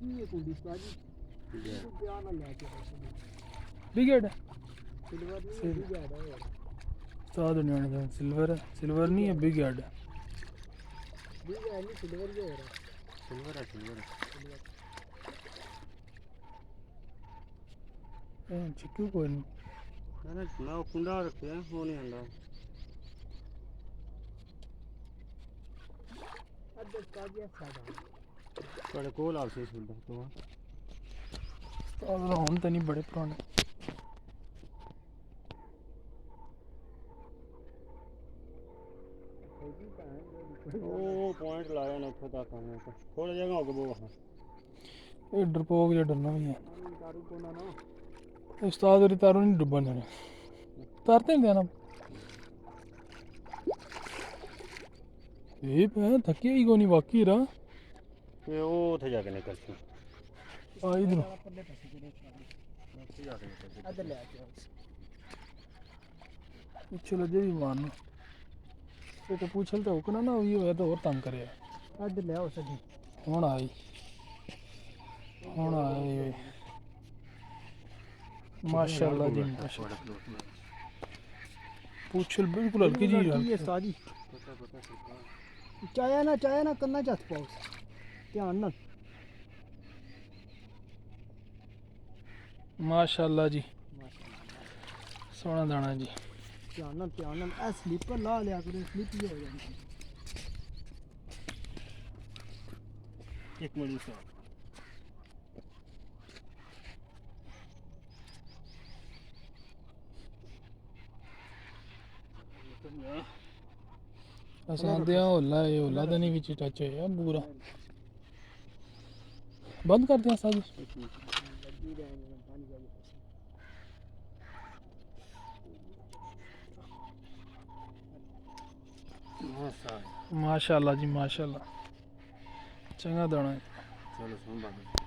ये कुंडी साजी बियान लेके बिगेड सिल्वर नहीं बिगेड है यार उस्ताद ने सिल्वर सिल्वर नहीं है बिगेड बिगेड नहीं सिल्वर जो हो रहा सिल्वर है सिल्वर चिक्कू कोई नहीं मैंने मैं वो कुंडा रखे हैं वो नहीं आंदा अदर साजी सादा थोड़े कोल आप से सुनता तो उस्ताद होन तो नहीं बड़े पुराने ओ पॉइंट लाया ना उठा था काम का थोड़ा जगह हो गया वो वहां ये डरपोक या डरना भी है दारू कोना ना उस्ताद और तारों नहीं डुबन है तारते नहीं देना ये पे थके ही कोनी बाकी रहा ये वो थे जाके निकलती आ इधर अदर ले आके पीछे लगे भी मारना ये तो पूछल तो होकना ना ये होया तो और तंग करे अदर ले आओ सजी ਹੁਣ ਆਈ माशाल्लाह जी माशाल्लाह पूछल बिल्कुल हल्की जी ये साजी चाया ना करना चाहत पाओ ध्यान ना माशाल्लाह जी सोना दाना जी ध्यान ना ए स्लीपर ला लिया करो स्लिप ही हो जाएगी एक मिनट से असां दे होला ये होला तो नहीं विच टच है पूरा बंद कर दिया साजी माशाल्लाह जी माशाल्लाह चंगा दाना है चलो सुन बात